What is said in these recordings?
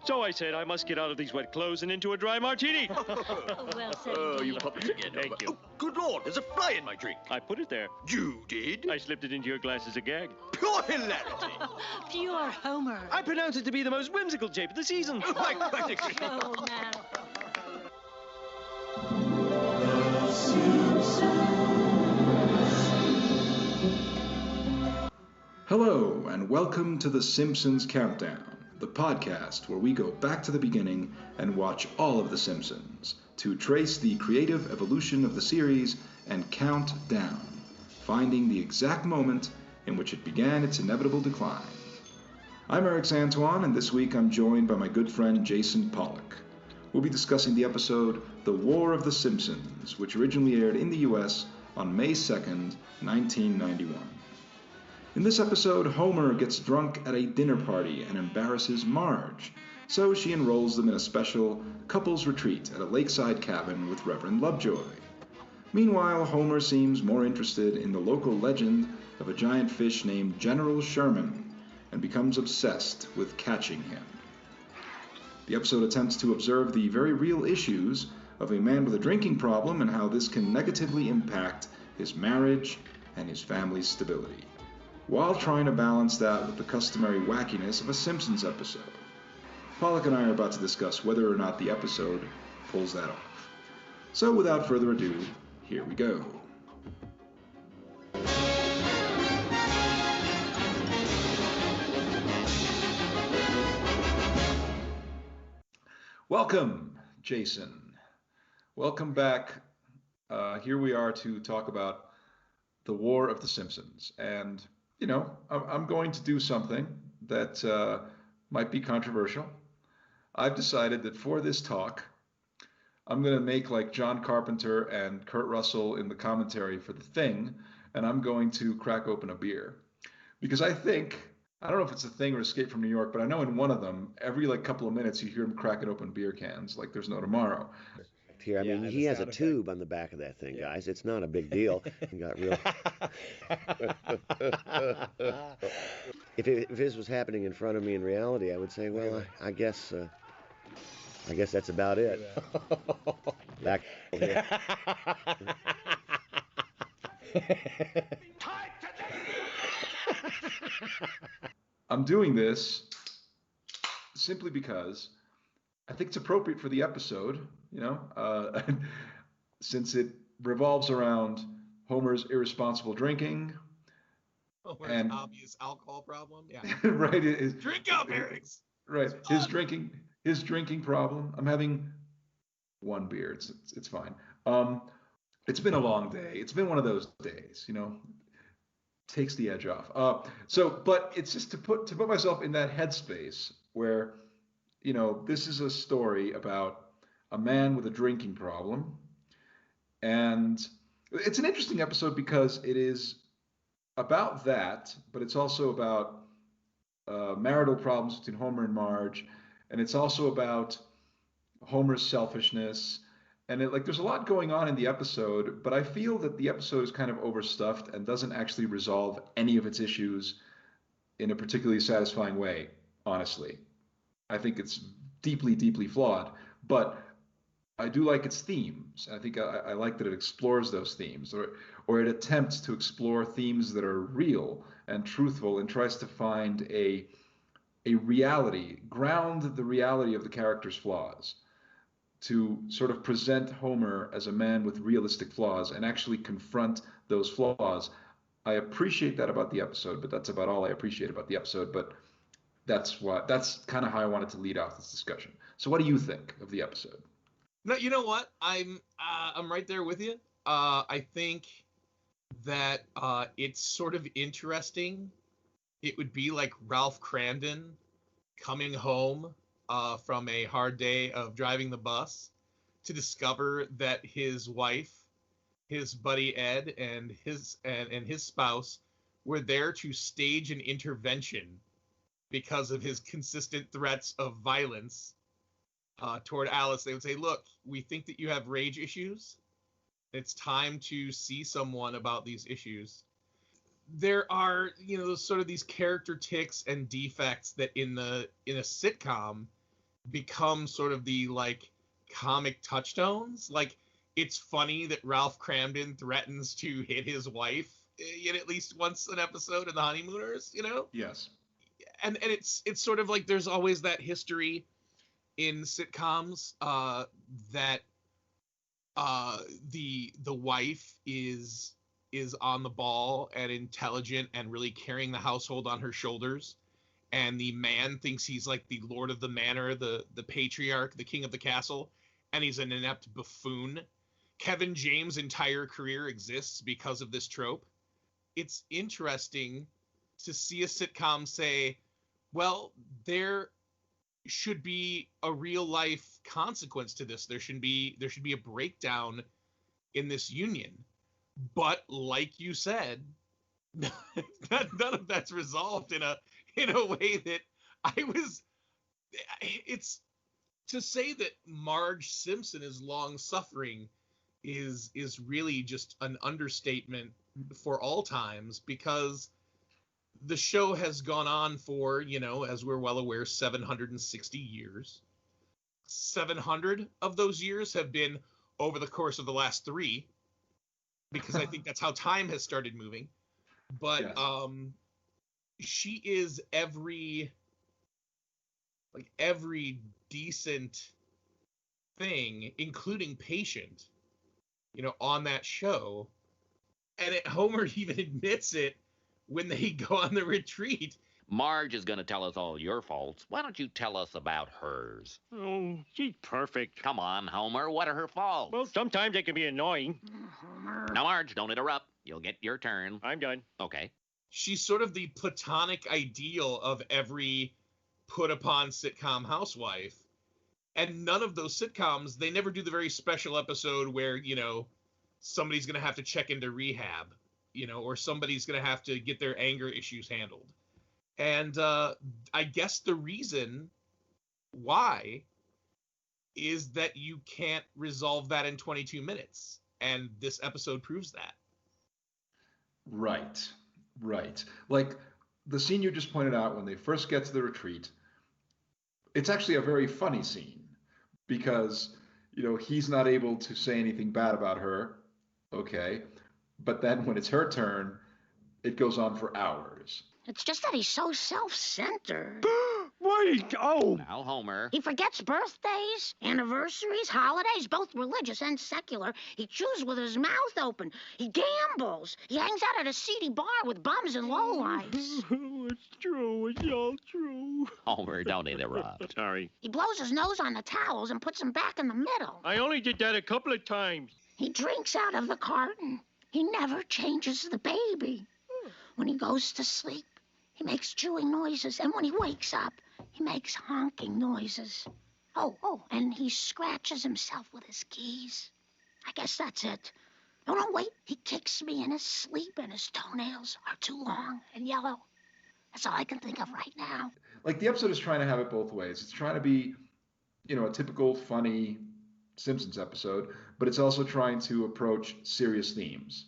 So I said I must get out of these wet clothes and into a dry martini. Oh, well said. Oh, you indeed. puppets again. Thank you. Oh, good Lord, there's a fly in my drink. I put it there. You did? I slipped it into your glass as a gag. Pure hilarity. Pure Homer. I pronounce it to be the most whimsical jape of the season. Quite practically. Oh, man. Hello, and welcome to the Simpsons Countdown, the podcast where we go back to the beginning and watch all of The Simpsons to trace the creative evolution of the series and count down, finding the exact moment in which it began its inevitable decline. I'm Erix Antoine, and this week I'm joined by my good friend Jason Pollock. We'll be discussing the episode The War of the Simpsons, which originally aired in the US on May 2nd, 1991. In this episode, Homer gets drunk at a dinner party and embarrasses Marge, so she enrolls them in a special couples retreat at a lakeside cabin with Reverend Lovejoy. Meanwhile, Homer seems more interested in the local legend of a giant fish named General Sherman and becomes obsessed with catching him. The episode attempts to observe the very real issues of a man with a drinking problem and how this can negatively impact his marriage and his family's stability, while trying to balance that with the customary wackiness of a Simpsons episode. Pollock and I are about to discuss whether or not the episode pulls that off. So without further ado, here we go. Welcome, Jason. Welcome back. Here we are to talk about the War of the Simpsons. And you know, I'm going to do something that might be controversial. I've decided that for this talk, I'm going to make like John Carpenter and Kurt Russell in the commentary for The Thing, and I'm going to crack open a beer. Because I don't know if it's a Thing or Escape from New York, but I know in one of them, every like couple of minutes, you hear them cracking open beer cans like there's no tomorrow. Here, I mean, he has a tube on the back of that thing, guys. It's not a big deal. He got real. If this was happening in front of me in reality, I would say, well, I guess that's about it. Back here. I'm doing this simply because I think it's appropriate for the episode, you know, since it revolves around Homer's irresponsible drinking. And obvious alcohol problem. Yeah. Right. Drink up, Erix. Right. His drinking problem. I'm having one beer. It's fine. It's been a long day. It's been one of those days, you know, takes the edge off. But it's just to put myself in that headspace where, you know, this is a story about a man with a drinking problem. And it's an interesting episode because it is about that, but it's also about marital problems between Homer and Marge. And it's also about Homer's selfishness. And there's a lot going on in the episode, but I feel that the episode is kind of overstuffed and doesn't actually resolve any of its issues in a particularly satisfying way, honestly. I think it's deeply, deeply flawed, but I do like its themes. I think I like that it explores those themes, or it attempts to explore themes that are real and truthful and tries to find a reality, ground the reality of the character's flaws, to sort of present Homer as a man with realistic flaws and actually confront those flaws. I appreciate that about the episode, but that's about all I appreciate about the episode. But that's kind of how I wanted to lead off this discussion. So what do you think of the episode? No, you know what? I'm right there with you. I think that it's sort of interesting. It would be like Ralph Cramden coming home from a hard day of driving the bus to discover that his wife, his buddy Ed, and his spouse were there to stage an intervention because of his consistent threats of violence toward Alice. They would say, look, we think that you have rage issues. It's time to see someone about these issues. There are, sort of these character tics and defects that in a sitcom become sort of the like comic touchstones. Like, it's funny that Ralph Cramden threatens to hit his wife in at least once an episode in The Honeymooners, you know? Yes. And it's sort of like there's always that history in sitcoms that the wife is on the ball and intelligent and really carrying the household on her shoulders, and the man thinks he's like the lord of the manor, the patriarch, the king of the castle, and he's an inept buffoon. Kevin James' entire career exists because of this trope. It's interesting to see a sitcom say, well, there should be a real life consequence to this. There should be a breakdown in this union. But like you said, none of that's resolved in a way that it's to say that Marge Simpson is long suffering is really just an understatement for all times, because the show has gone on for, as we're well aware, 760 years. 700 of those years have been over the course of the last 3, because I think that's how time has started moving. But yes. She is every decent thing, including patient, on that show. And Homer even admits it when they go on the retreat. Marge is going to tell us all your faults. Why don't you tell us about hers? Oh, she's perfect. Come on, Homer. What are her faults? Well, sometimes they can be annoying. Homer. Now, Marge, don't interrupt. You'll get your turn. I'm done. Okay. She's sort of the platonic ideal of every put-upon sitcom housewife. And none of those sitcoms, they never do the very special episode where, somebody's going to have to check into rehab, or somebody's going to have to get their anger issues handled. And I guess the reason why is that you can't resolve that in 22 minutes. And this episode proves that. Right. Like the scene you just pointed out when they first get to the retreat, it's actually a very funny scene because, he's not able to say anything bad about her. Okay. But then when it's her turn, it goes on for hours. It's just that he's so self-centered. Wait! Oh! Now, Homer. He forgets birthdays, anniversaries, holidays, both religious and secular. He chews with his mouth open. He gambles. He hangs out at a seedy bar with bums and lowlifes. It's true. It's all true. Homer, don't interrupt. Sorry. He blows his nose on the towels and puts them back in the middle. I only did that a couple of times. He drinks out of the carton. He never changes the baby. When he goes to sleep, he makes chewing noises, and when he wakes up, he makes honking noises. Oh, and he scratches himself with his keys. I guess that's it. No, wait. He kicks me in his sleep, and his toenails are too long and yellow. That's all I can think of right now. Like, the episode is trying to have it both ways. It's trying to be, a typical funny Simpsons episode, but it's also trying to approach serious themes.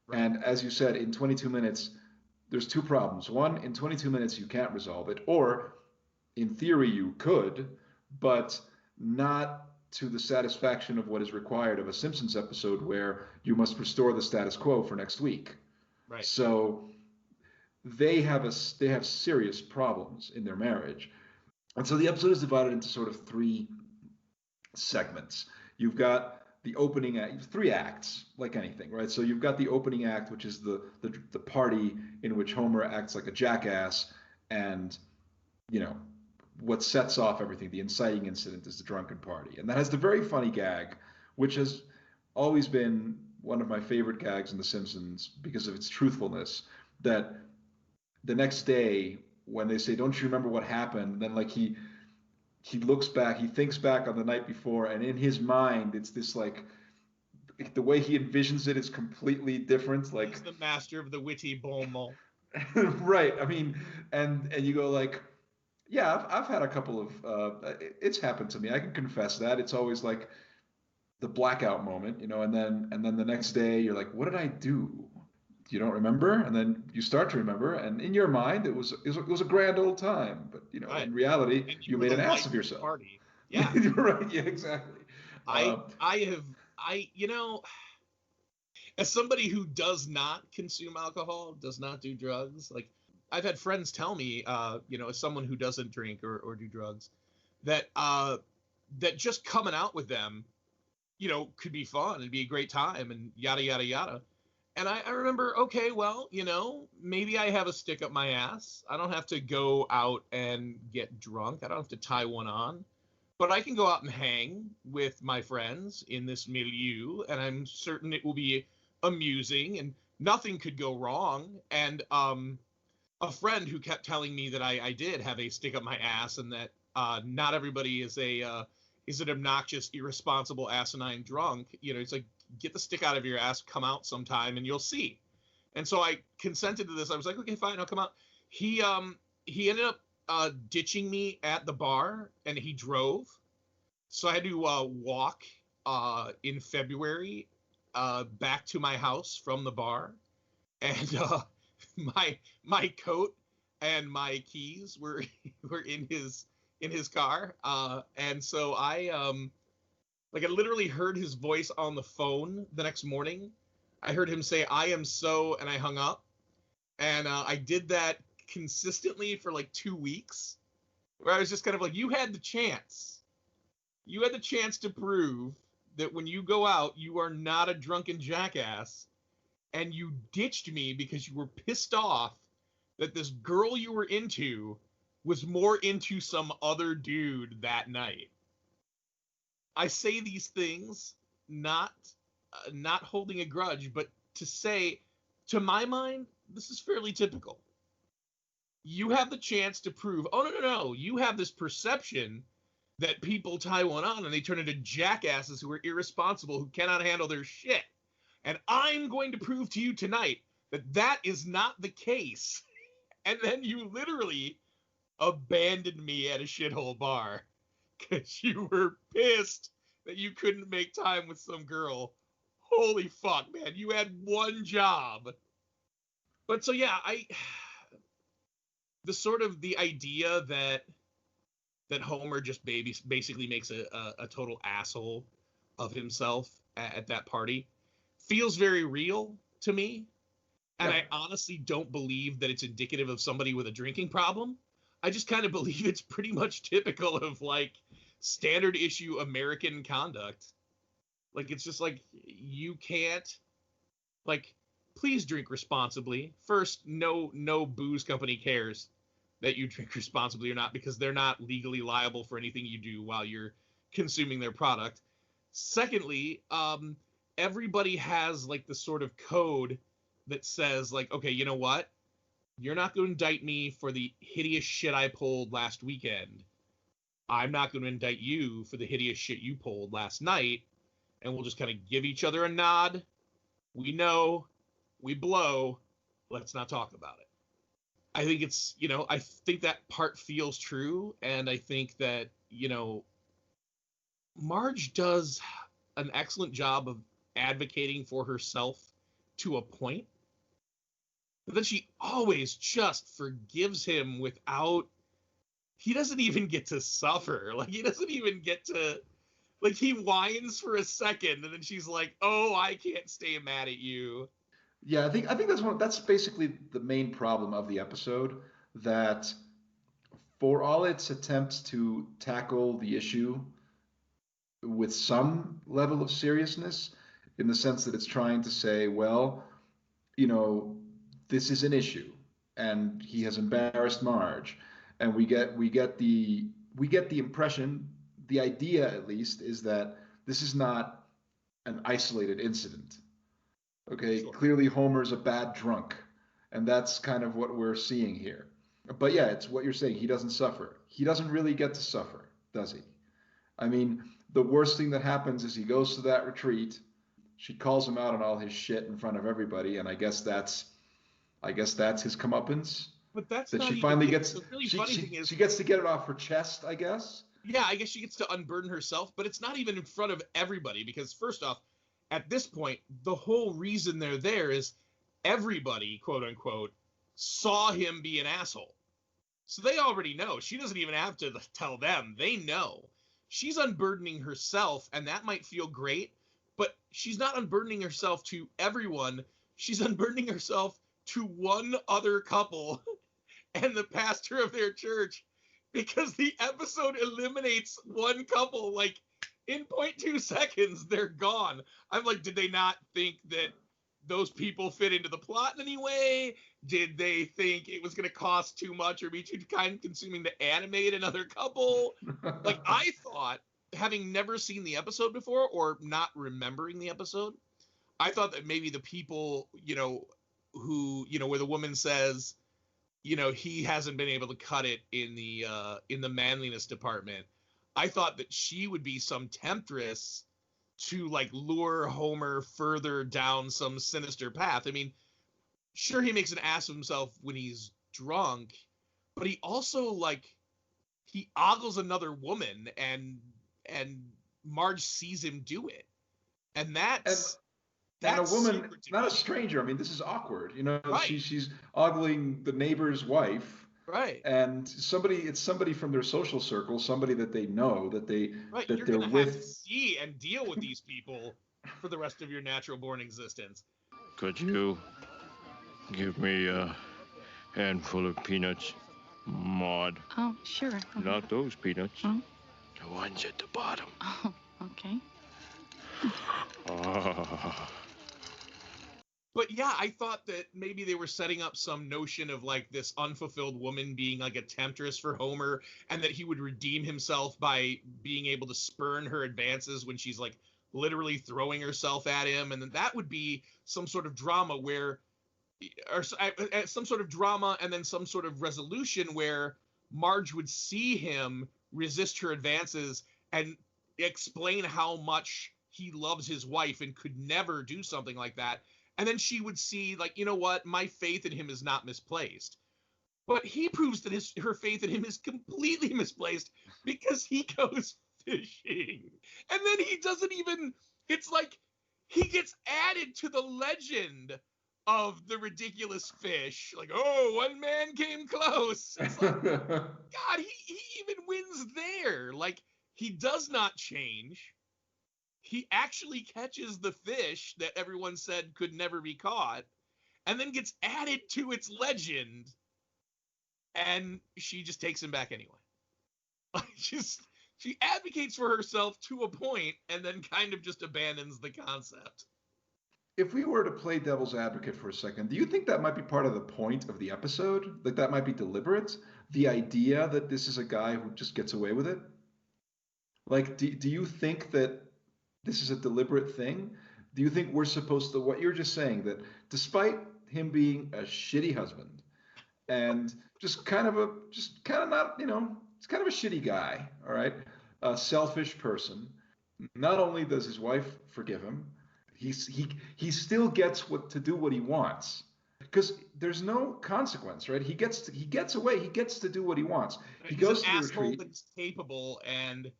Right. And as you said, in 22 minutes, there's 2 problems. One, in 22 minutes, you can't resolve it. Or, in theory, you could, but not to the satisfaction of what is required of a Simpsons episode where you must restore the status quo for next week. Right. So they have serious problems in their marriage. And so the episode is divided into sort of 3 segments. You've got the opening act, 3 acts, like anything, right? So you've got the opening act, which is the party in which Homer acts like a jackass, and what sets off everything, the inciting incident, is the drunken party. And that has the very funny gag, which has always been one of my favorite gags in The Simpsons because of its truthfulness, that the next day when they say, "Don't you remember what happened?" then like he looks back, he thinks back on the night before, and in his mind, it's this like, the way he envisions it is completely different. Like, he's the master of the witty bon mot. Right. I mean, and you go like, yeah, I've had a couple of, it's happened to me. I can confess that. It's always like the blackout moment, and then the next day you're like, what did I do? you don't remember, and then you start to remember, and in your mind it was a grand old time, but Right. in reality And you were made the an ass life of yourself. Party. Yeah. Right. Yeah. Exactly. I as somebody who does not consume alcohol, does not do drugs, like I've had friends tell me, as someone who doesn't drink or do drugs, that that just coming out with them, could be fun and be a great time and yada yada yada. And I remember, okay, well, maybe I have a stick up my ass. I don't have to go out and get drunk. I don't have to tie one on. But I can go out and hang with my friends in this milieu, and I'm certain it will be amusing and nothing could go wrong. And a friend who kept telling me that I did have a stick up my ass, and that not everybody is an obnoxious, irresponsible, asinine drunk. It's like, get the stick out of your ass, come out sometime, and you'll see. And so I consented to this. I was like, okay, fine, I'll come out. He ended up ditching me at the bar, and he drove. So I had to walk in February back to my house from the bar, and my coat and my keys were in his car, and so I literally heard his voice on the phone the next morning. I heard him say, "I am so," and I hung up. And I did that consistently for like 2 weeks, where I was just kind of like, you had the chance. You had the chance to prove that when you go out, you are not a drunken jackass. And you ditched me because you were pissed off that this girl you were into was more into some other dude that night. I say these things not holding a grudge, but to say, to my mind, this is fairly typical. You have the chance to prove, oh, no, you have this perception that people tie one on and they turn into jackasses who are irresponsible, who cannot handle their shit. And I'm going to prove to you tonight that that is not the case. And then you literally abandoned me at a shithole bar because you were pissed that you couldn't make time with some girl. Holy fuck, man. You had one job. But so, yeah, the idea that Homer just basically makes a total asshole of himself at that party feels very real to me. And I honestly don't believe that it's indicative of somebody with a drinking problem. I just kind of believe it's pretty much typical of like standard issue American conduct. Like, it's just like, you can't, like, please drink responsibly. First, no booze company cares that you drink responsibly or not, because they're not legally liable for anything you do while you're consuming their product. Secondly, everybody has like the sort of code that says like, okay, you know what? You're not going to indict me for the hideous shit I pulled last weekend. I'm not going to indict you for the hideous shit you pulled last night. And we'll just kind of give each other a nod. We know, we blow. Let's not talk about it. I think it's, I think that part feels true. And I think that, Marge does an excellent job of advocating for herself to a point. But then she always just forgives him without, he doesn't even get to suffer. Like, he doesn't even get to, like, he whines for a second and then she's like, oh, I can't stay mad at you. Yeah, I think that's basically the main problem of the episode, that for all its attempts to tackle the issue with some level of seriousness, in the sense that it's trying to say, well, this is an issue, and he has embarrassed Marge, and we get the impression, the idea at least, is that this is not an isolated incident. Okay, Sure. Clearly Homer's a bad drunk, and that's kind of what we're seeing here. But yeah, it's what you're saying. He doesn't suffer. He doesn't really get to suffer, does he? I mean, the worst thing that happens is he goes to that retreat. She calls him out on all his shit in front of everybody, and I guess that's his comeuppance. But that's that not she even finally it. gets. The really funny thing is, she gets to get it off her chest, I guess. Yeah, I guess she gets to unburden herself, but it's not even in front of everybody, because first off, at this point, the whole reason they're there is everybody, quote unquote, saw him be an asshole. So they already know. She doesn't even have to tell them. They know. She's unburdening herself, and that might feel great, but she's not unburdening herself to everyone. She's unburdening herself to one other couple and the pastor of their church, because the episode eliminates one couple. Like, in 0.2 seconds, they're gone. I'm like, did they not think that those people fit into the plot in any way? Did they think it was going to cost too much or be too time-consuming to animate another couple? Like, I thought, having never seen the episode before or not remembering the episode, I thought that maybe the people, who, where the woman says, he hasn't been able to cut it in the manliness department. I thought that she would be some temptress to like lure Homer further down some sinister path. I mean, sure, he makes an ass of himself when he's drunk, but he also he ogles another woman, and Marge sees him do it, and that's a woman, super to not me. a stranger. I mean, this is awkward. Right. She's ogling the neighbor's wife. Right. And it's somebody from their social circle, somebody that they know, that Right. they're You're gonna with. have to see and deal with these people for the rest of your natural born existence. Could you give me a handful of peanuts, Maud? Oh, sure. Not those peanuts. Oh. The ones at the bottom. Oh, okay. Ah. But yeah, I thought that maybe they were setting up some notion of like this unfulfilled woman being like a temptress for Homer, and that he would redeem himself by being able to spurn her advances when she's like literally throwing herself at him. And then that would be some sort of drama some sort of drama and then some sort of resolution where Marge would see him resist her advances and explain how much he loves his wife and could never do something like that. And then she would see, like, you know what? My faith in him is not misplaced. But he proves that her faith in him is completely misplaced because he goes fishing. And then he doesn't even, it's like he gets added to the legend of the ridiculous fish. Like, oh, one man came close. It's like, God, he even wins there. Like, he does not change. He actually catches the fish that everyone said could never be caught, and then gets added to its legend, and she just takes him back anyway. Like, she advocates for herself to a point, and then kind of just abandons the concept. If we were to play devil's advocate for a second, do you think that might be part of the point of the episode? Like, that might be deliberate? The idea that this is a guy who just gets away with it? Like, do you think that this is a deliberate thing? Do you think we're supposed to, what you're just saying, that despite him being a shitty husband and just kind of not, he's kind of a shitty guy, all right? A selfish person. Not only does his wife forgive him, he still gets to do what he wants. Because there's no consequence, right? He gets away, he gets to do what he wants. He goes an to the asshole retreat. that's capable, and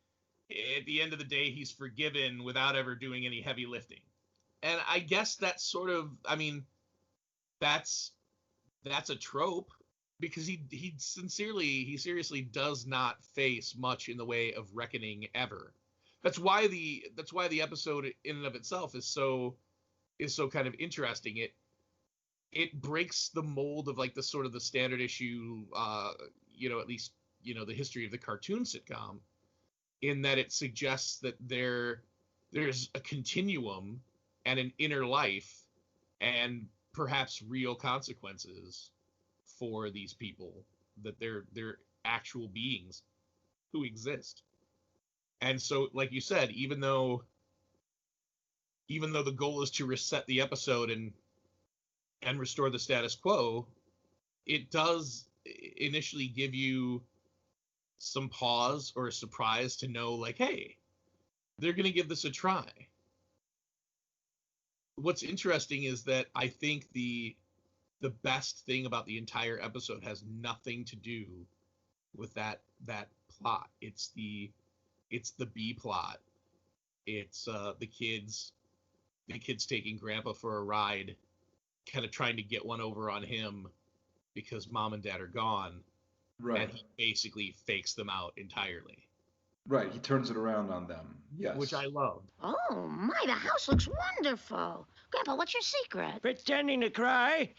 at the end of the day, he's forgiven without ever doing any heavy lifting. And I guess that's sort of, I mean, that's a trope, because he seriously does not face much in the way of reckoning ever. That's why the episode in and of itself is so kind of interesting. It breaks the mold of like the sort of the standard issue, at least, the history of the cartoon sitcom, in that it suggests that there's a continuum and an inner life and perhaps real consequences for these people, that they're actual beings who exist. And so, like you said, even though the goal is to reset the episode and restore the status quo, it does initially give you some pause or a surprise to know, like, hey, they're going to give this a try. What's interesting is that I think the best thing about the entire episode has nothing to do with that plot. It's the B plot. It's the kids taking Grandpa for a ride kind of trying to get one over on him because mom and dad are gone, Right. and he basically fakes them out entirely. Right. He turns it around on them. Yes. Which I love. Oh, my, the house looks wonderful. Grandpa, what's your secret? Pretending to cry.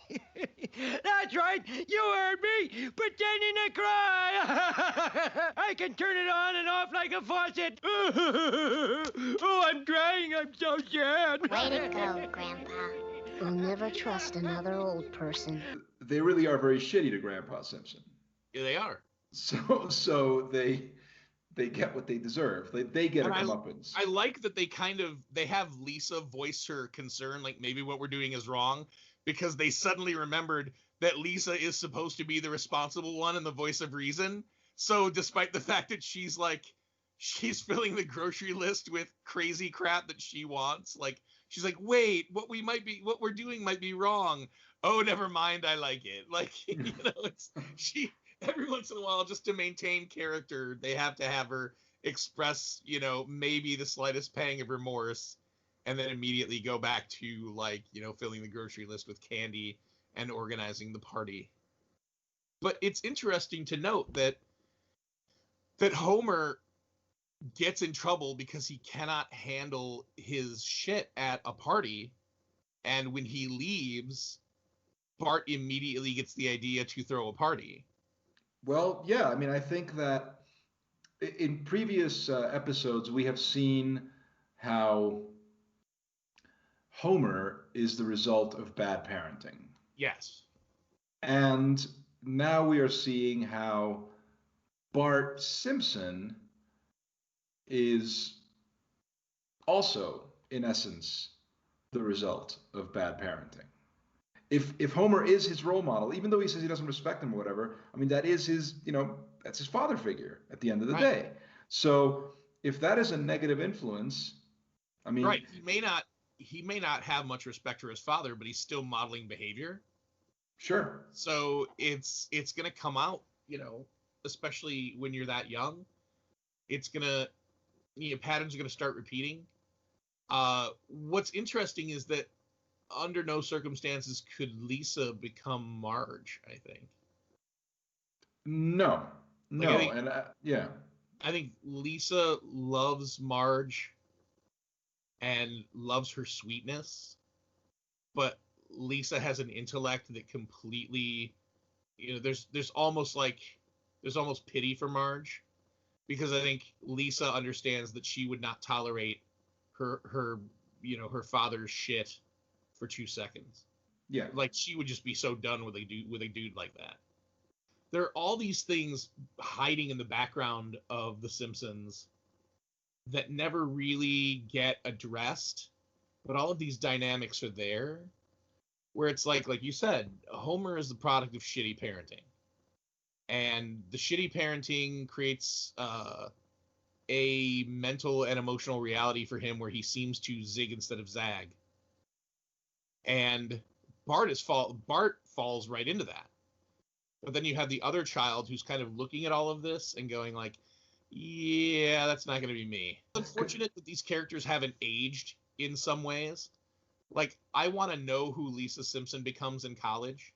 That's right. You heard me. Pretending to cry. I can turn it on and off like a faucet. Oh, I'm crying. I'm so sad. Way to go, Grandpa. We'll never trust another old person. They really are very shitty to Grandpa Simpson. Yeah, they are. So they get what they deserve. They get And a comeuppance. I like that they have Lisa voice her concern, like maybe what we're doing is wrong, because they suddenly remembered that Lisa is supposed to be the responsible one and the voice of reason. So despite the fact that she's filling the grocery list with crazy crap that she wants, like she's like, wait, what we're doing might be wrong. Oh, never mind, I like it. Like, it's every once in a while, just to maintain character, they have to have her express, maybe the slightest pang of remorse, and then immediately go back to, filling the grocery list with candy and organizing the party. But it's interesting to note that Homer gets in trouble because he cannot handle his shit at a party, and when he leaves, Bart immediately gets the idea to throw a party. Well, yeah. I mean, I think that in previous episodes we have seen how Homer is the result of bad parenting. Yes. And now we are seeing how Bart Simpson is also, in essence, the result of bad parenting. If Homer is his role model, even though he says he doesn't respect him or whatever, I mean, that is his, that's his father figure at the end of the day. So if that is a negative influence, I mean, right, he may not have much respect for his father, but he's still modeling behavior. Sure. So it's going to come out, especially when you're that young. It's going to, patterns are going to start repeating. What's interesting is that under no circumstances could Lisa become Marge, I think. No. Yeah. I think Lisa loves Marge and loves her sweetness, but Lisa has an intellect that completely, there's almost pity for Marge, because I think Lisa understands that she would not tolerate her father's shit for 2 seconds. Yeah. Like, she would just be so done with a dude like that. There are all these things hiding in the background of The Simpsons that never really get addressed, but all of these dynamics are there, where it's like you said, Homer is the product of shitty parenting. And the shitty parenting creates a mental and emotional reality for him where he seems to zig instead of zag. And Bart falls right into that. But then you have the other child who's kind of looking at all of this and going like, yeah, that's not going to be me. It's unfortunate that these characters haven't aged in some ways. Like, I want to know who Lisa Simpson becomes in college.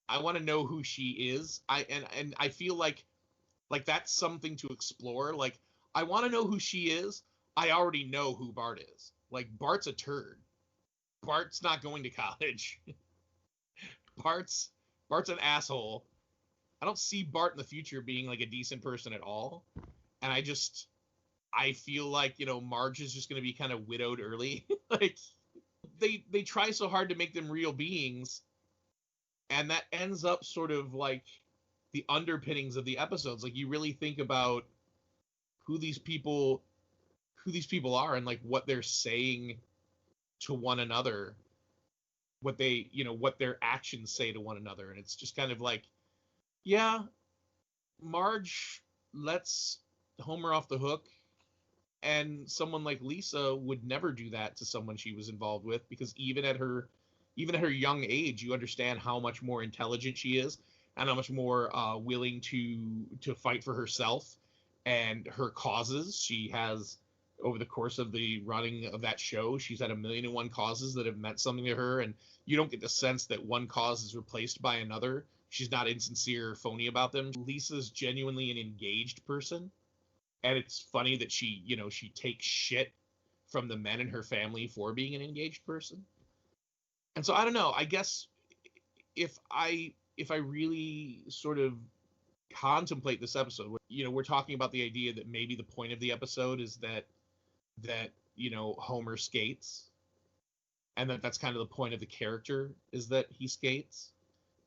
I want to know who she is. And I feel like that's something to explore. Like, I want to know who she is. I already know who Bart is. Like, Bart's a turd. Bart's not going to college. Bart's an asshole. I don't see Bart in the future being like a decent person at all. And I feel like, Marge is just going to be kind of widowed early. Like, they try so hard to make them real beings, and that ends up sort of like the underpinnings of the episodes. Like, you really think about who these people are and like what they're saying to one another, what their actions say to one another. And it's just kind of like, yeah, Marge lets Homer off the hook, and someone like Lisa would never do that to someone she was involved with, because even at her young age, you understand how much more intelligent she is and how much more willing to fight for herself and her causes. She has over the course of the running of that show, she's had 1,000,001 causes that have meant something to her, and you don't get the sense that one cause is replaced by another. She's not insincere or phony about them. Lisa's genuinely an engaged person, and it's funny that she takes shit from the men in her family for being an engaged person. And so I don't know. I guess if I really sort of contemplate this episode, we're talking about the idea that maybe the point of the episode is that Homer skates, and that's kind of the point of the character, is that he skates.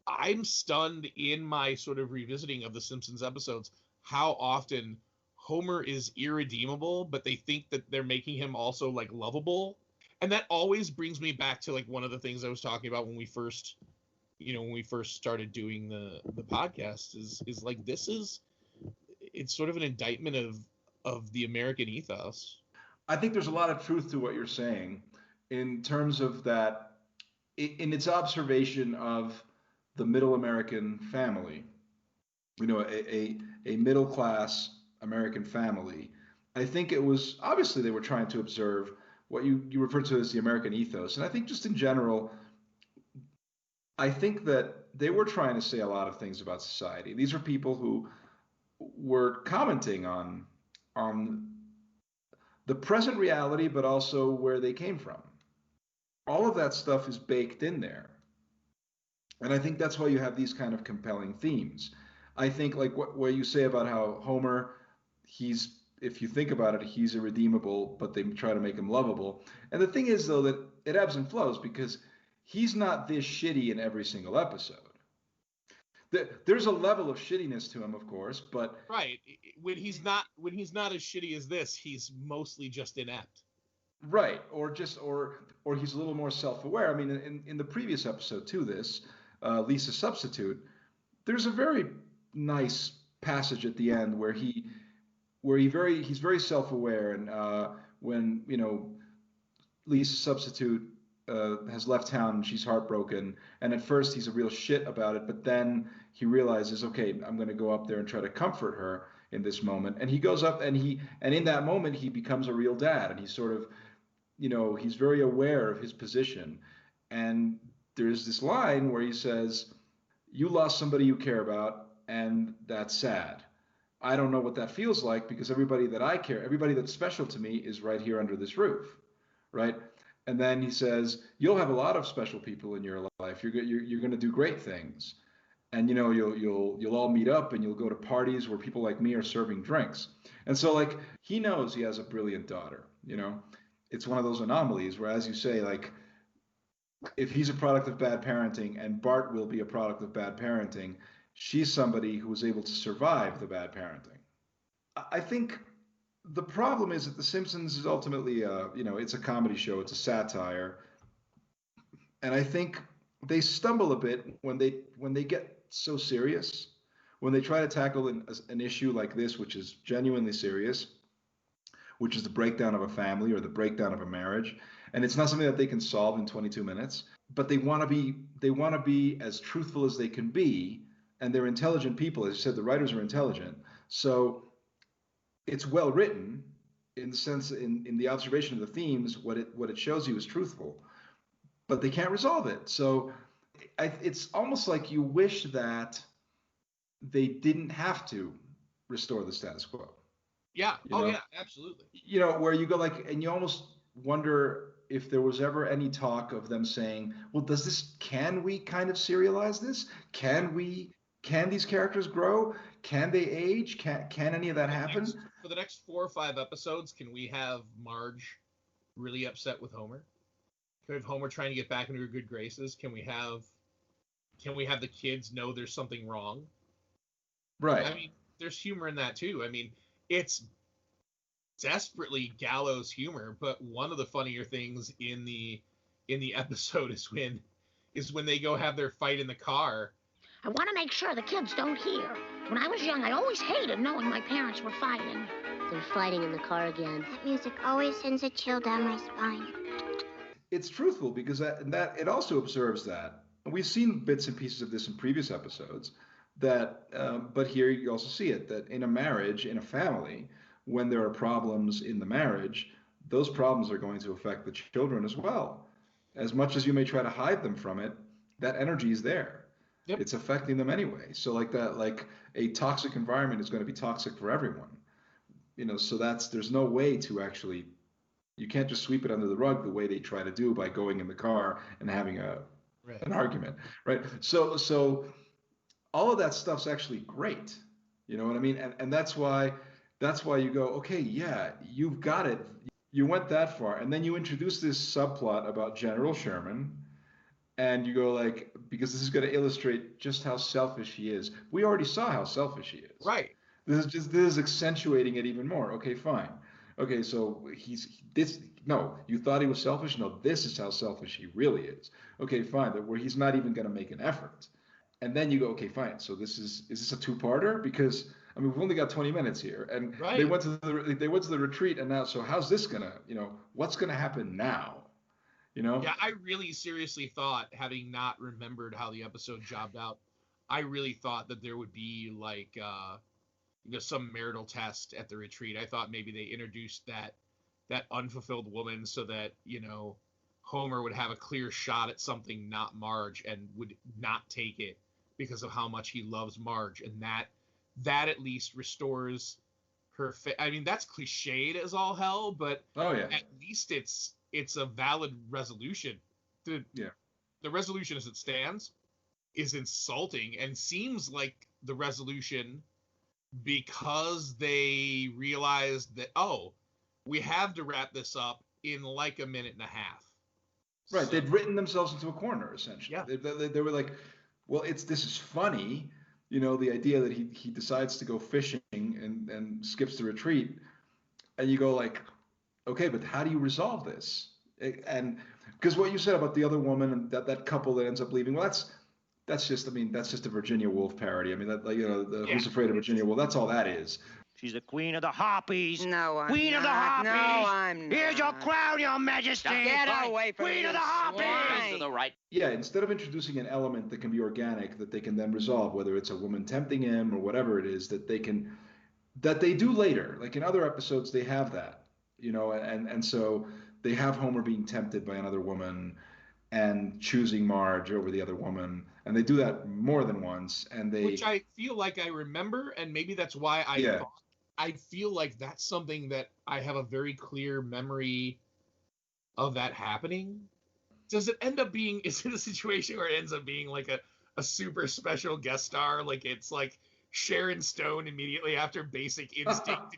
I'm stunned in my sort of revisiting of the Simpsons episodes how often Homer is irredeemable, but they think that they're making him also like lovable. And that always brings me back to like one of the things I was talking about when we first started doing the podcast is like, it's sort of an indictment of the American ethos. I think there's a lot of truth to what you're saying in terms of that, in its observation of the middle American family, a middle class American family. I think it was, obviously they were trying to observe what you refer to as the American ethos. And I think just in general, I think that they were trying to say a lot of things about society. These are people who were commenting on the present reality, but also where they came from. All of that stuff is baked in there. And I think that's why you have these kind of compelling themes. I think like what you say about how Homer, if you think about it, he's irredeemable, but they try to make him lovable. And the thing is, though, that it ebbs and flows because he's not this shitty in every single episode. There's a level of shittiness to him, of course, but right, when he's not as shitty as this, he's mostly just inept. Right, or he's a little more self-aware. I mean, in the previous episode to this, Lisa's Substitute, there's a very nice passage at the end where he's very self-aware, and when Lisa's Substitute has left town and she's heartbroken, and at first he's a real shit about it, but then he realizes, okay, I'm going to go up there and try to comfort her in this moment, and he goes up and in that moment he becomes a real dad, and he's sort of, he's very aware of his position. And there's this line where he says, "You lost somebody you care about, and that's sad. I don't know what that feels like because everybody that's special to me is right here under this roof," right? And then he says, "You'll have a lot of special people in your life. You're going to do great things, and you'll all meet up and you'll go to parties where people like me are serving drinks." And so like he knows he has a brilliant daughter. It's one of those anomalies where, as you say, like if he's a product of bad parenting and Bart will be a product of bad parenting, she's somebody who was able to survive the bad parenting. I think the problem is that The Simpsons is ultimately, it's a comedy show, it's a satire, and I think they stumble a bit when they get so serious, when they try to tackle an issue like this, which is genuinely serious, which is the breakdown of a family or the breakdown of a marriage, and it's not something that they can solve in 22 minutes. But they want to be as truthful as they can be, and they're intelligent people. As you said, the writers are intelligent, so it's well written in the sense in the observation of the themes. What it shows you is truthful, but they can't resolve it. So it's almost like you wish that they didn't have to restore the status quo. Yeah. Yeah, absolutely. Where you go like, and you almost wonder if there was ever any talk of them saying, well, can we kind of serialize this? Can these characters grow? Can they age? Can any of that happen? For the next 4 or 5 episodes, can we have Marge really upset with Homer? Can we have Homer trying to get back into her good graces? Can we have the kids know there's something wrong? Right. I mean, there's humor in that too. I mean, it's desperately gallows humor, but one of the funnier things in the episode is when they go have their fight in the car. I want to make sure the kids don't hear. When I was young, I always hated knowing my parents were fighting. They're fighting in the car again. That music always sends a chill down my spine. It's truthful because that it also observes that. And we've seen bits and pieces of this in previous episodes. But here you also see it, that in a marriage, in a family, when there are problems in the marriage, those problems are going to affect the children as well. As much as you may try to hide them from it, that energy is there. Yep. It's affecting them anyway. So like a toxic environment is going to be toxic for everyone. So there's no way to actually, you can't just sweep it under the rug the way they try to do by going in the car and having an argument, right? So all of that stuff's actually great. You know what I mean? And that's why you go, okay, yeah, you've got it. You went that far, and then you introduce this subplot about General Sherman, and you go like, because this is going to illustrate just how selfish he is. We already saw how selfish he is. Right. This is accentuating it even more. Okay, fine. Okay, so no, you thought he was selfish? No, this is how selfish he really is. Okay, fine. Where he's not even going to make an effort. And then you go, okay, fine. So is this a two-parter? Because I mean, we've only got 20 minutes here, and they went to the retreat, and now, so how's this gonna, what's gonna happen now? Yeah, I really seriously thought, having not remembered how the episode jobbed out, I really thought that there would be like some marital test at the retreat. I thought maybe they introduced that unfulfilled woman so that Homer would have a clear shot at something, not Marge, and would not take it because of how much he loves Marge, and that at least restores her. I mean, that's cliched as all hell, but at least it's a valid resolution. The resolution as it stands is insulting and seems like the resolution because they realized that, we have to wrap this up in like a minute and a half. Right. They'd written themselves into a corner, essentially. Yeah. They were like, well, this is funny. The idea that he decides to go fishing and skips the retreat. And you go like, okay, but how do you resolve this? And because what you said about the other woman and that couple that ends up leaving, well, that's just a Virginia Woolf parody. I mean, Who's Afraid of Virginia Woolf? That's all that is. She's the queen of the harpies. No, I'm queen not. of the harpies. No, I'm not. Here's your crown, your majesty. Get away from queen me, of the harpies. To the right. Yeah, instead of introducing an element that can be organic, that they can then resolve, whether it's a woman tempting him or whatever it is, that they do later. Like in other episodes, they have that, and so they have Homer being tempted by another woman and choosing Marge over the other woman, and they do that more than once, which I feel like I remember, and maybe that's why I feel like that's something that I have a very clear memory of that happening. Does it end up being, is it a situation where it ends up being like a super special guest star? Like it's like Sharon Stone immediately after Basic Instinct.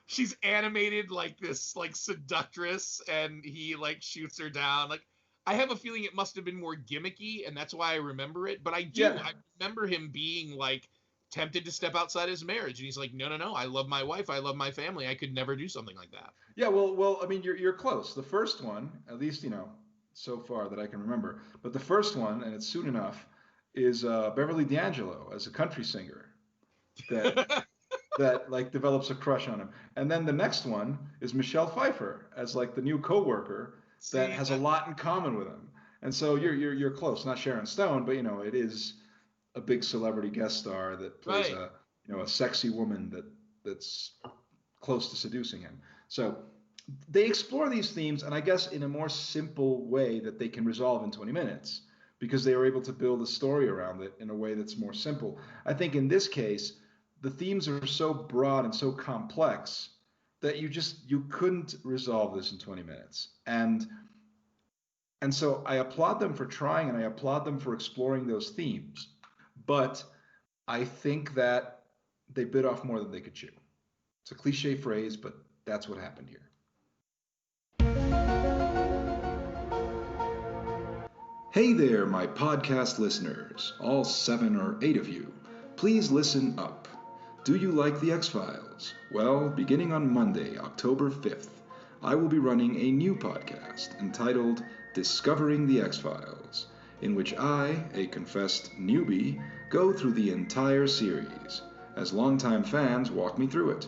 She's animated like this like seductress, and he like shoots her down. Like I have a feeling it must have been more gimmicky, and that's why I remember it. But I remember him being like tempted to step outside his marriage, and he's like, no, I love my wife, I love my family, I could never do something like that. Yeah, well, I mean, you're close. The first one, at least so far that I can remember, but the first one, and it's soon enough, is Beverly D'Angelo as a country singer that that like develops a crush on him, and then the next one is Michelle Pfeiffer as like the new coworker that has a lot in common with him, and so you're close. Not Sharon Stone, but it is a big celebrity guest star that plays a sexy woman that's close to seducing him. So they explore these themes, and I guess in a more simple way that they can resolve in 20 minutes, because they were able to build a story around it in a way that's more simple. I think in this case, the themes are so broad and so complex that you couldn't resolve this in 20 minutes. And so I applaud them for trying, and I applaud them for exploring those themes. But I think that they bit off more than they could chew. It's a cliche phrase, but that's what happened here. Hey there, my podcast listeners, all 7 or 8 of you. Please listen up. Do you like the X-Files? Well, beginning on Monday, October 5th, I will be running a new podcast entitled Discovering the X-Files, in which I, a confessed newbie, go through the entire series, as longtime fans walk me through it.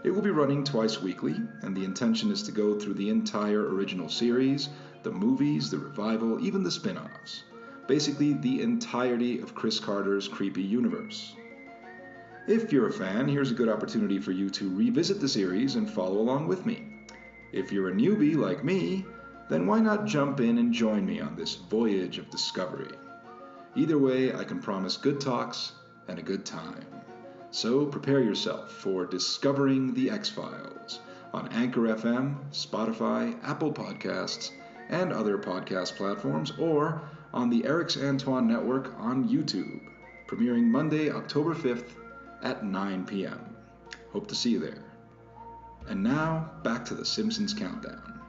It will be running twice weekly, and the intention is to go through the entire original series, the movies, the revival, even the spin-offs. Basically, the entirety of Chris Carter's creepy universe. If you're a fan, here's a good opportunity for you to revisit the series and follow along with me. If you're a newbie like me, then why not jump in and join me on this voyage of discovery? Either way, I can promise good talks and a good time. So prepare yourself for Discovering the X-Files on Anchor FM, Spotify, Apple Podcasts, and other podcast platforms, or on the Erix Antoine Network on YouTube, premiering Monday, October 5th at 9 p.m. Hope to see you there. And now, back to the Simpsons Countdown.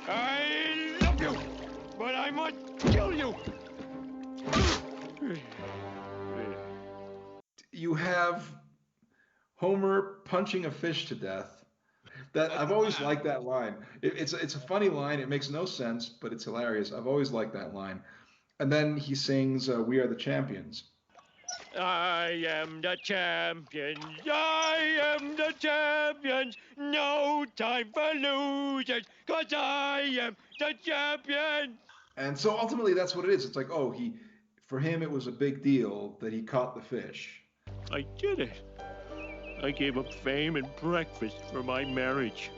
I love you, but I must kill you. You have Homer punching a fish to death. That I've always liked that line. It's a funny line. It makes no sense, but it's hilarious. I've always liked that line. And then he sings "We Are the Champions." I am the champions. I am the champions. No time for losers, 'cause I am the champion. And so ultimately, that's what it is. It's like, oh, for him, it was a big deal that he caught the fish. I did it. I gave up fame and breakfast for my marriage.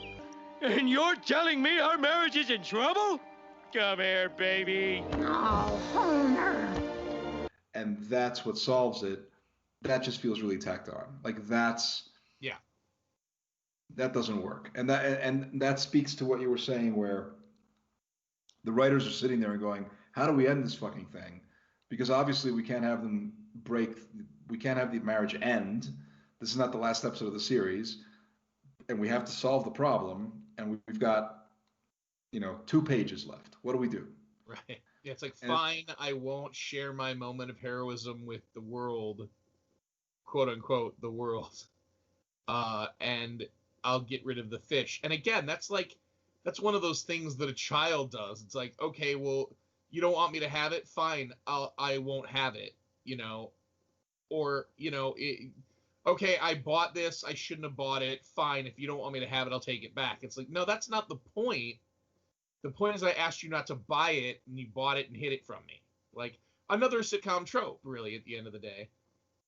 And you're telling me our marriage is in trouble? Come here, baby. Oh, Homer. And that's what solves it. That just feels really tacked on. Like that doesn't work. And that speaks to what you were saying, where the writers are sitting there and going, how do we end this fucking thing? Because obviously we can't have them break. We can't have the marriage end. This is not the last episode of the series, and we have to solve the problem. And we've got, 2 pages left. What do we do? Right. Yeah, it's like, fine, I won't share my moment of heroism with the world, quote unquote, the world, and I'll get rid of the fish. And again, that's one of those things that a child does. It's like, okay, well, you don't want me to have it? Fine, I won't have it, or, okay, I bought this, I shouldn't have bought it. Fine, if you don't want me to have it, I'll take it back. It's like, no, that's not the point. The point is I asked you not to buy it, and you bought it and hid it from me. Like, another sitcom trope, really, at the end of the day.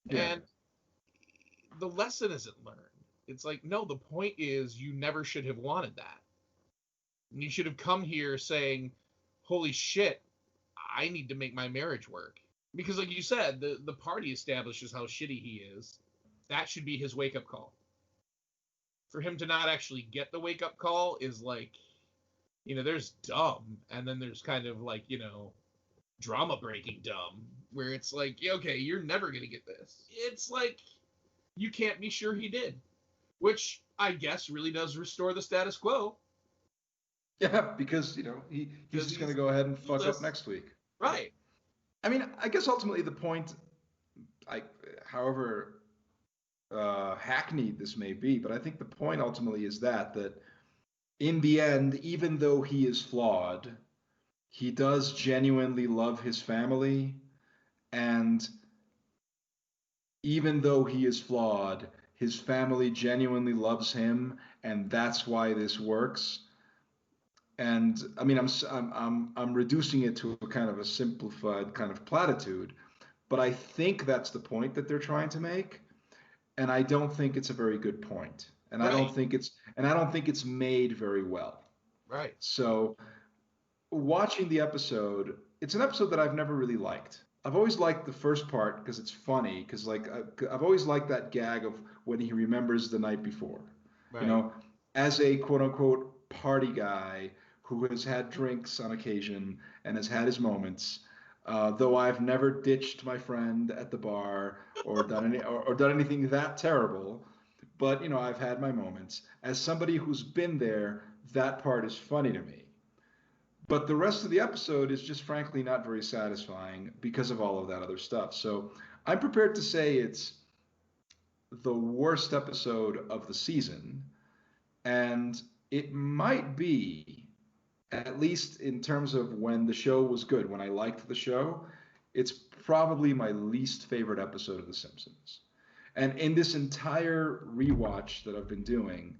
Yeah. And the lesson isn't learned. It's like, no, the point is you never should have wanted that. And you should have come here saying, holy shit, I need to make my marriage work. Because like you said, the party establishes how shitty he is. That should be his wake-up call. For him to not actually get the wake-up call is like, there's dumb, and then there's kind of like, drama-breaking dumb, where it's like, okay, you're never going to get this. It's like, you can't be sure he did, which I guess really does restore the status quo. Yeah, because, he's just going to go ahead and fuck up next week. Right. I mean, I guess ultimately the point, however hackneyed this may be, but I think the point ultimately is that in the end, even though he is flawed, he does genuinely love his family. And even though he is flawed, his family genuinely loves him. And that's why this works. And I mean, I'm reducing it to a kind of a simplified kind of platitude, but I think that's the point that they're trying to make. And I don't think it's a very good point. And right. I don't think it's made very well. Right. So watching the episode, it's an episode that I've never really liked. I've always liked the first part because it's funny, because I've always liked that gag of when he remembers the night before. Right. As a quote unquote party guy who has had drinks on occasion and has had his moments, though I've never ditched my friend at the bar or done anything that terrible. But, I've had my moments. As somebody who's been there, that part is funny to me. But the rest of the episode is just frankly not very satisfying because of all of that other stuff. So I'm prepared to say it's the worst episode of the season. And it might be, at least in terms of when the show was good, when I liked the show, it's probably my least favorite episode of The Simpsons. And in this entire rewatch that I've been doing,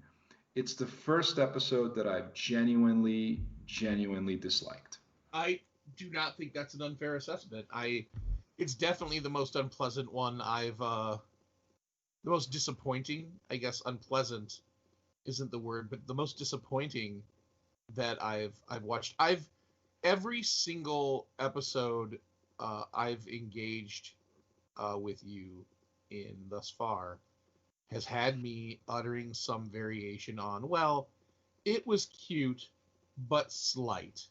It's the first episode that I've genuinely disliked. I do not think that's an unfair assessment. It's definitely the most unpleasant one the most disappointing, I guess. Unpleasant isn't the word, but the most disappointing that I've watched. Every single episode I've engaged with you in thus far has had me uttering some variation on, well, it was cute but slight,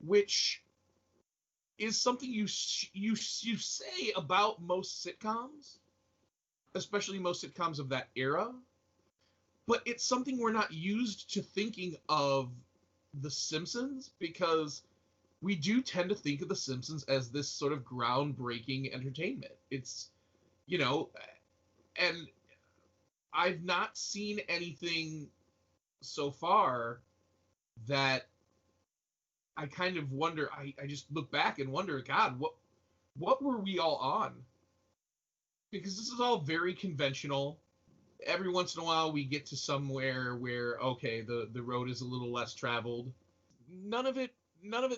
which is something you say about most sitcoms, especially most sitcoms of that era, but it's something we're not used to thinking of The Simpsons, because we do tend to think of The Simpsons as this sort of groundbreaking entertainment. It's, and I've not seen anything so far that I kind of wonder, I just look back and wonder, God, what were we all on? Because this is all very conventional. Every once in a while we get to somewhere where, okay, the road is a little less traveled. None of it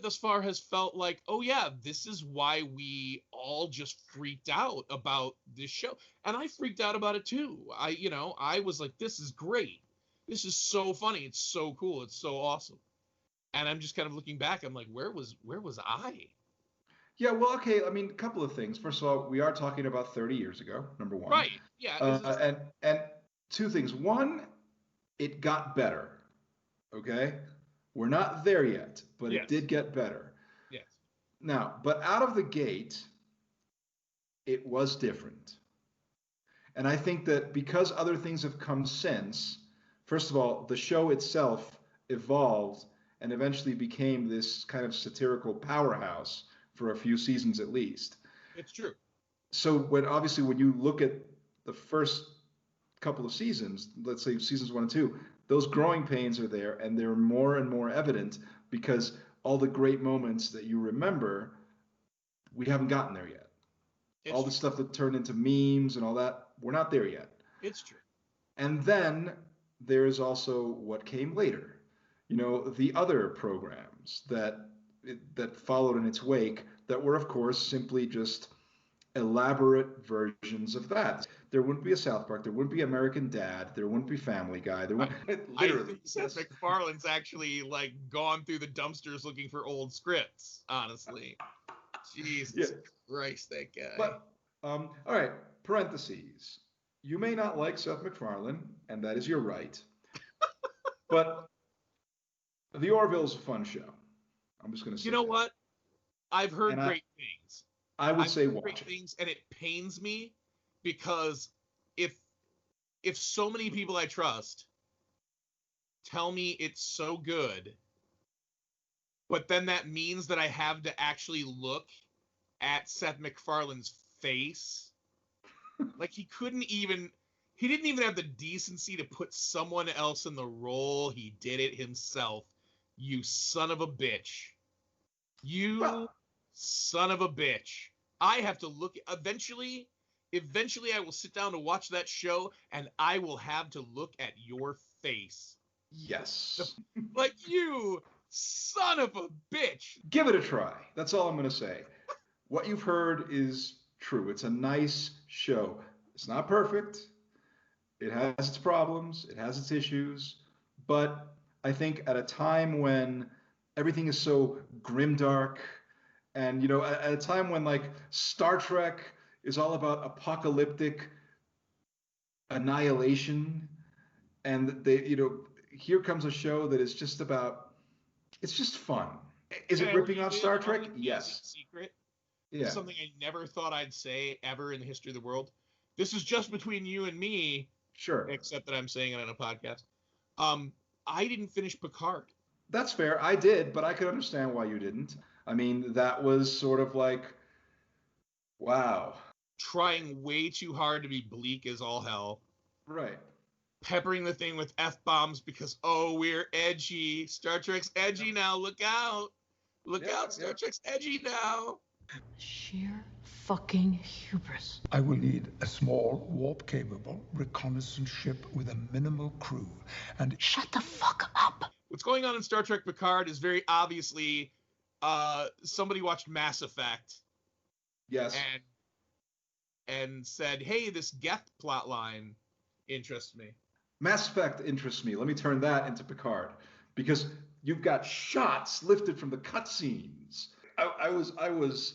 thus far has felt like, oh yeah, this is why we all just freaked out about this show. And I freaked out about it too. I was like, this is great. This is so funny. It's so cool. It's so awesome. And I'm just kind of looking back. I'm like, where was I? Yeah, well, okay. I mean, a couple of things. First of all, we are talking about 30 years ago, number one. Right. Yeah. And two things. One, it got better. Okay? We're not there yet, but Yes. It did get better. Yes. Now, but out of the gate, it was different. And I think that because other things have come since, first of all, the show itself evolved and eventually became this kind of satirical powerhouse for a few seasons at least. It's true. So when you look at the first couple of seasons, let's say seasons 1 and 2, those growing pains are there, and they're more and more evident because all the great moments that you remember, we haven't gotten there yet. All the stuff that turned into memes and all that, we're not there yet. It's true. And then there is also what came later. The other programs that followed in its wake that were, of course, simply just elaborate versions of that. There wouldn't be a South Park. There wouldn't be American Dad. There wouldn't be Family Guy. There wouldn't. Literally, I think Seth MacFarlane's actually gone through the dumpsters looking for old scripts. Honestly, Jesus Christ, that guy. But all right. Parentheses. You may not like Seth MacFarlane, and that is your right. But The Orville is a fun show. I'm just going to say. You know what? I've heard great things. I would say watch great it. Things, and it pains me because if so many people I trust tell me it's so good, but then that means that I have to actually look at Seth MacFarlane's face. He didn't even have the decency to put someone else in the role. He did it himself. You son of a bitch. Son of a bitch. I have to look. Eventually I will sit down to watch that show, and I will have to look at your face. Yes. You son of a bitch. Give it a try. That's all I'm going to say. What you've heard is true. It's a nice show. It's not perfect. It has its problems. It has its issues. But I think at a time when everything is so grimdark, and at a time when Star Trek is all about apocalyptic annihilation, and here comes a show that is just about, it's just fun. Is it ripping off Star Trek? Yes. Secret. Yeah. Something I never thought I'd say ever in the history of the world. This is just between you and me. Sure. Except that I'm saying it on a podcast. I didn't finish Picard. That's fair. I did, but I could understand why you didn't. I mean, that was sort of wow. Trying way too hard to be bleak as all hell. Right. Peppering the thing with F-bombs because, we're edgy. Star Trek's edgy now. Look out. Look out. Star Trek's edgy now. Sheer fucking hubris. I will need a small, warp-capable reconnaissance ship with a minimal crew, and... Shut the fuck up. What's going on in Star Trek Picard is very obviously somebody watched Mass Effect. Yes. And said, hey, this Geth plotline interests me. Mass Effect interests me. Let me turn that into Picard. Because you've got shots lifted from the cutscenes. I was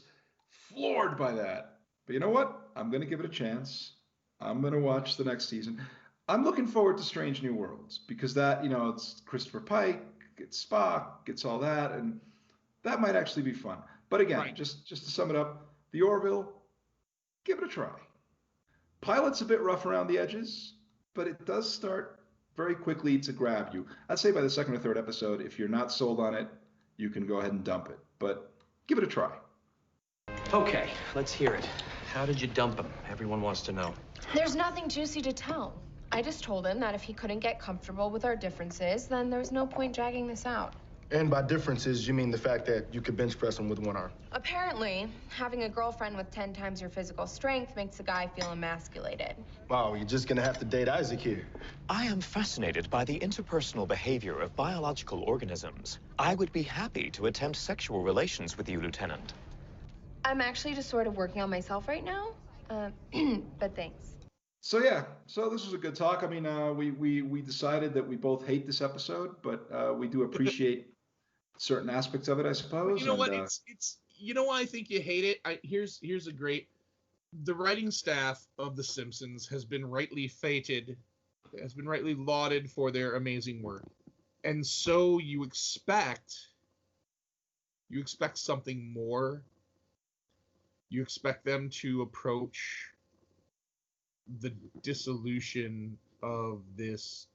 floored by that. But you know what? I'm going to give it a chance. I'm going to watch the next season. I'm looking forward to Strange New Worlds because that, it's Christopher Pike, it's Spock, it's all that, and that might actually be fun. But again, right. just to sum it up, the Orville, give it a try. Pilot's a bit rough around the edges, but it does start very quickly to grab you. I'd say by the second or third episode, if you're not sold on it, you can go ahead and dump it. But give it a try. Okay, let's hear it. How did you dump him? Everyone wants to know. There's nothing juicy to tell. I just told him that if he couldn't get comfortable with our differences, then there was no point dragging this out. And by differences, you mean the fact that you could bench press him with one arm? Apparently, having a girlfriend with 10 times your physical strength makes a guy feel emasculated. Wow, you're just gonna have to date Isaac here. I am fascinated by the interpersonal behavior of biological organisms. I would be happy to attempt sexual relations with you, Lieutenant. I'm actually just sort of working on myself right now, but thanks. So this was a good talk. I mean, we decided that we both hate this episode, but we do appreciate certain aspects of it, I suppose. You know what? It's you know why I think you hate it. Here's a great. The writing staff of The Simpsons has been rightly lauded for their amazing work, and so you expect something more. You expect them to approach the dissolution of this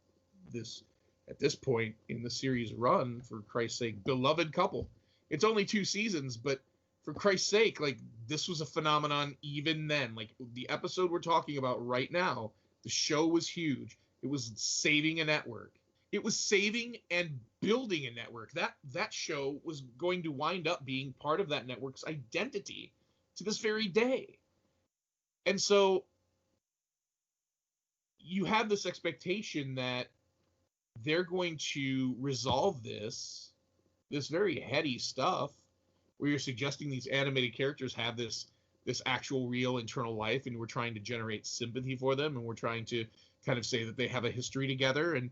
at this point in the series run, for Christ's sake, beloved couple. It's only 2 seasons, but for Christ's sake, like, this was a phenomenon even then. Like, the episode we're talking about right now, the show was huge. It was saving a network. It was saving and building a network. That show was going to wind up being part of that network's identity to this very day. And so you have this expectation that they're going to resolve this very heady stuff where you're suggesting these animated characters have this actual real internal life, and we're trying to generate sympathy for them, and we're trying to kind of say that they have a history together, and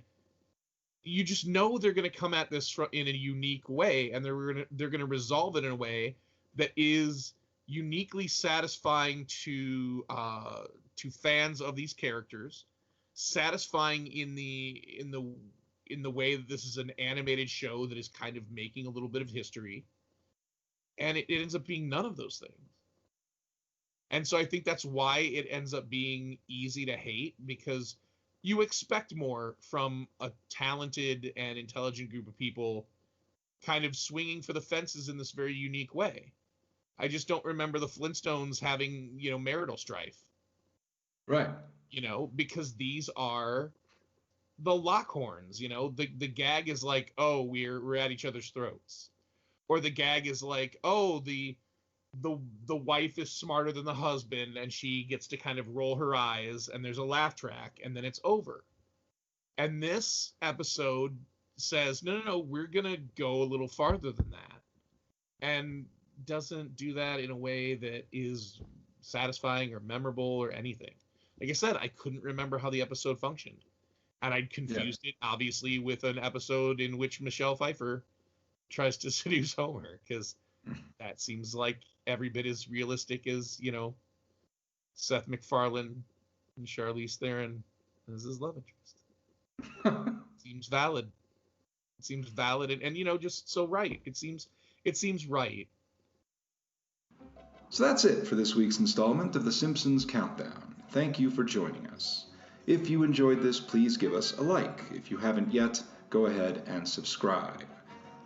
you just know they're going to come at this in a unique way, and they're going to resolve it in a way that is uniquely satisfying to fans of these characters, satisfying in the way that this is an animated show that is kind of making a little bit of history, and it ends up being none of those things. And so I think that's why it ends up being easy to hate, because you expect more from a talented and intelligent group of people kind of swinging for the fences in this very unique way. I just don't remember the Flintstones having, marital strife. Right. Because these are the Lockhorns, the gag is like, oh, we're at each other's throats. Or the gag is like, oh, the wife is smarter than the husband, and she gets to kind of roll her eyes, and there's a laugh track, and then it's over. And this episode says, no, we're going to go a little farther than that. And doesn't do that in a way that is satisfying or memorable or anything. Like I said, I couldn't remember how the episode functioned. And I'd confused it, obviously, with an episode in which Michelle Pfeiffer tries to seduce Homer, because that seems like every bit as realistic as, Seth MacFarlane and Charlize Theron as his love interest. Seems valid. It seems valid and just so right. It seems right. So that's it for this week's installment of The Simpsons Countdown. Thank you for joining us. If you enjoyed this, please give us a like. If you haven't yet, go ahead and subscribe.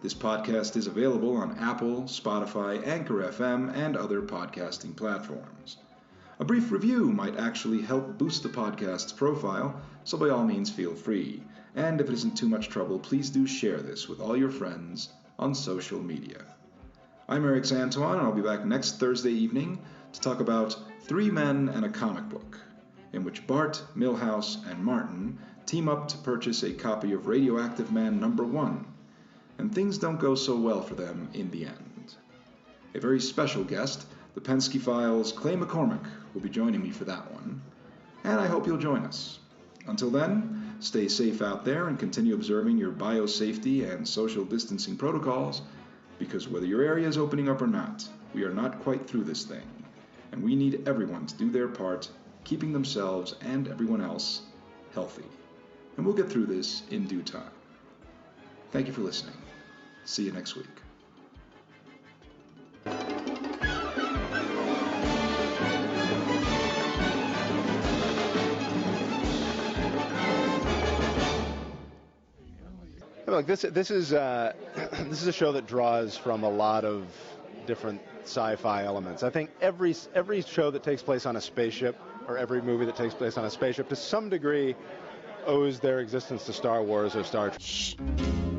This podcast is available on Apple, Spotify, Anchor FM, and other podcasting platforms. A brief review might actually help boost the podcast's profile, so by all means feel free. And if it isn't too much trouble, please do share this with all your friends on social media. I'm Erix Antoine, and I'll be back next Thursday evening to talk about 3 Men and a Comic Book, in which Bart, Milhouse, and Martin team up to purchase a copy of Radioactive Man #1, and things don't go so well for them in the end. A very special guest, the Penske Files' Clay McCormick, will be joining me for that one, and I hope you'll join us. Until then, stay safe out there and continue observing your biosafety and social distancing protocols, because whether your area is opening up or not, we are not quite through this thing, and we need everyone to do their part, keeping themselves and everyone else healthy. And we'll get through this in due time. Thank you for listening. See you next week. Look, this is a show that draws from a lot of different sci-fi elements. I think every show that takes place on a spaceship, or every movie that takes place on a spaceship, to some degree owes their existence to Star Wars or Star Trek.